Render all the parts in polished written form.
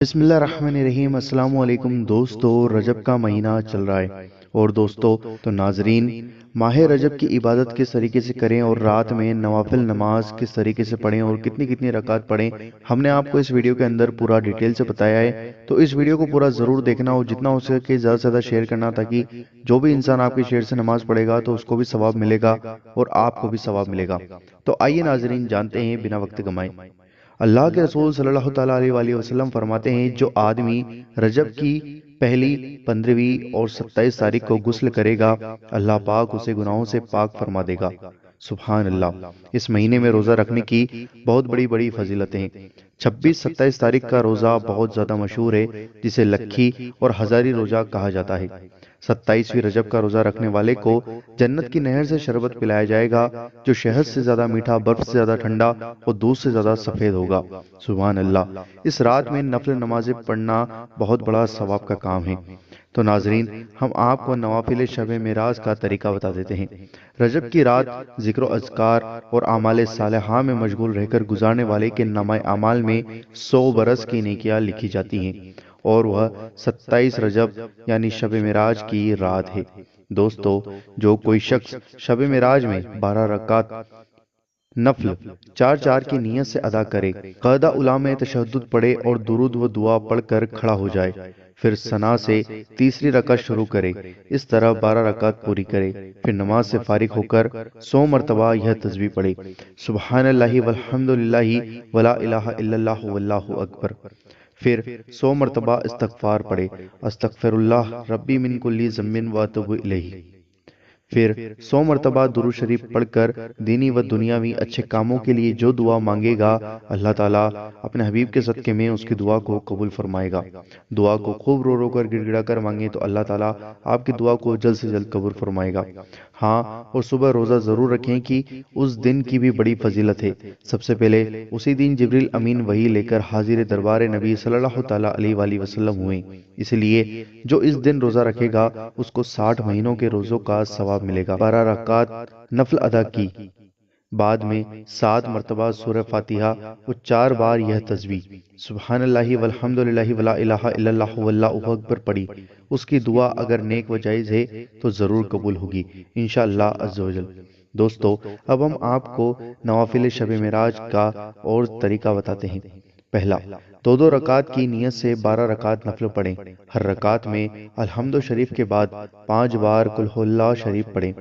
بسم اللہ الرحمن الرحیم۔ السلام علیکم دوستو، رجب کا مہینہ چل رہا ہے اور دوستو تو ناظرین، ماہ رجب کی عبادت کس طریقے سے کریں اور رات میں نوافل نماز کس طریقے سے پڑھیں اور کتنی رکعت پڑھیں، ہم نے آپ کو اس ویڈیو کے اندر پورا ڈیٹیل سے بتایا ہے۔ تو اس ویڈیو کو پورا ضرور دیکھنا اور جتنا ہو سکے زیادہ سے زیادہ شیئر کرنا، تاکہ جو بھی انسان آپ کے شیئر سے نماز پڑھے گا تو اس کو بھی ثواب ملے گا اور آپ کو بھی ثواب ملے گا۔ تو آئیے ناظرین، جانتے ہیں بنا وقت گمائے۔ اللہ کے رسول صلی اللہ تعالیٰ علیہ وآلہ وسلم فرماتے ہیں، جو آدمی رجب کی پہلی 15ویں اور 27 تاریخ کو غسل کرے گا، اللہ پاک اسے گناہوں سے پاک فرما دے گا۔ سبحان اللہ۔ اس مہینے میں روزہ رکھنے کی بہت بڑی فضیلتیں ہیں۔ 26 27 تاریخ کا روزہ بہت زیادہ مشہور ہے، جسے لکھی اور ہزاری روزہ کہا جاتا ہے۔ 27ویں رجب کا روزہ رکھنے والے کو جنت کی نہر سے شربت پلایا جائے گا، جو شہد سے زیادہ میٹھا، برف سے زیادہ ٹھنڈا اور دودھ سے زیادہ سفید ہوگا۔ سبحان اللہ۔ اس رات میں نفل نمازیں پڑھنا بہت بڑا ثواب کا کام ہے۔ تو ناظرین، ہم آپ کو نوافل شب معراج کا طریقہ بتا دیتے ہیں۔ رجب کی رات ذکر و اذکار اور اعمال صالحہ میں مشغول رہ کر گزارنے والے کے نامہ اعمال میں 100 برس کی نیکیاں لکھی جاتی ہیں، اور وہ 27 رجب یعنی شب معراج کی رات ہے۔ دوستو، جو کوئی شخص شب معراج میں 12 رکعت نفل 4 کی نیت سے ادا کرے، قاعدہ اولیٰ میں تشہد پڑھے اور درود و دعا پڑھ کر کھڑا ہو جائے، پھر ثنا سے تیسری رکعت شروع کرے، اس طرح 12 رکعت پوری کرے، پھر نماز سے فارغ ہو کر 100 مرتبہ یہ تسبیح پڑھے، سبحان اللہ والحمد للہ ولا الہ الا اللہ واللہ اکبر، پھر 100 مرتبہ استغفار پڑھے، استغفر اللہ ربی من کل ذنب واتوب الیہ، پھر 100 مرتبہ درود شریف پڑھ کر دینی و دنیاوی اچھے کاموں کے لیے جو دعا مانگے گا، اللہ تعالیٰ اپنے حبیب کے صدقے میں اس کی دعا کو قبول فرمائے گا۔ دعا کو خوب رو رو کر گڑ گڑا کر مانگیں تو اللہ تعالیٰ آپ کی دعا کو جلد سے جلد قبول فرمائے گا۔ ہاں، اور صبح روزہ ضرور رکھیں کہ اس دن کی بھی بڑی فضیلت ہے۔ سب سے پہلے اسی دن جبریل امین وحی لے کر حاضر دربار نبی صلی اللہ تعالیٰ علیہ وآلہ وسلم ہوئے، اس لیے جو اس دن روزہ رکھے گا اس کو 60 مہینوں کے روزوں کا ثواب ملے گا۔ 12 رکعت نفل ادا کی بعد میں 7 مرتبہ سورہ فاتحہ و 4 بار یہ تسبیح سبحان اللہ والحمد للہ ولا الہ الا اللہ واللہ اکبر پڑھی، اس کی دعا اگر نیک و جائز ہے تو ضرور قبول ہوگی انشاءاللہ عز و جل۔ دوستو، اب ہم آپ کو نوافل شب معراج کا اور طریقہ بتاتے ہیں۔ پہلا، 2 رکعت کی نیت سے 12 رکعت نفل پڑھیں۔ ہر رکعت میں الحمد شریف کے بعد 5 بار قل ہو اللہ شریف پڑھیں۔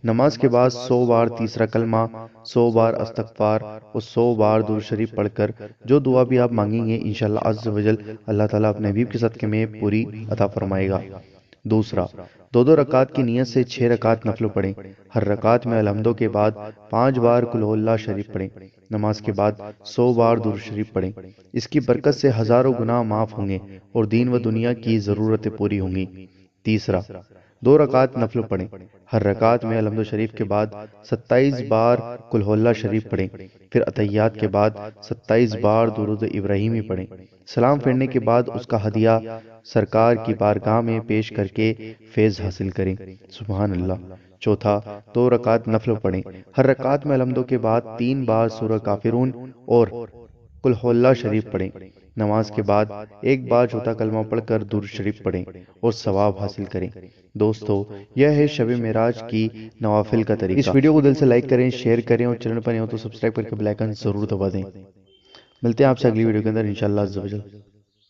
نماز کے بعد 100 بار تیسرا کلمہ، 100 بار استغفار اور 100 بار درود شریف پڑھ کر جو دعا بھی آپ مانگیں گے انشاءاللہ عز و جل اللہ تعالیٰ اپنے حبیب کے صدقے میں پوری عطا فرمائے گا۔ دوسرا، 2 رکعت کی نیت سے 6 رکعت نفل پڑھیں۔ ہر رکعت میں الحمدوں کے بعد 5 بار قل ہو اللہ شریف پڑھیں۔ نماز کے بعد 100 بار درود شریف پڑھیں۔ اس کی برکت سے ہزاروں گناہ معاف ہوں گے اور دین و دنیا کی ضرورتیں پوری ہوں گی۔ تیسرا، 2 رکعت نفل پڑھیں۔ ہر رکعت میں الحمد شریف کے بعد 27 بار قل ہو اللہ شریف پڑھیں، پھر اتحیات کے بعد 27 بار درود ابراہیمی پڑھیں۔ سلام پھیرنے کے بعد اس کا ہدیہ سرکار کی بارگاہ میں پیش کر کے فیض حاصل کریں۔ سبحان اللہ۔ چوتھا، 2 رکعت نفل پڑھیں۔ ہر رکعت میں الحمدوں کے بعد 3 بار سورہ کافرون اور قل ہو اللہ شریف پڑھیں۔ نماز کے بعد 1 بار چوتھا کلمہ پڑھ کر درود شریف پڑھیں اور ثواب حاصل کریں۔ دوستو، یہ ہے شب معراج کی نوافل کا طریقہ۔ اس ویڈیو کو دل سے لائک کریں، شیئر کریں اور چینل پر نئے ہو تو سبسکرائب کر کے بیل آئیکن ضرور دبا دیں۔ ملتے ہیں آپ سے اگلی ویڈیو کے اندر انشاءاللہ عز و جل۔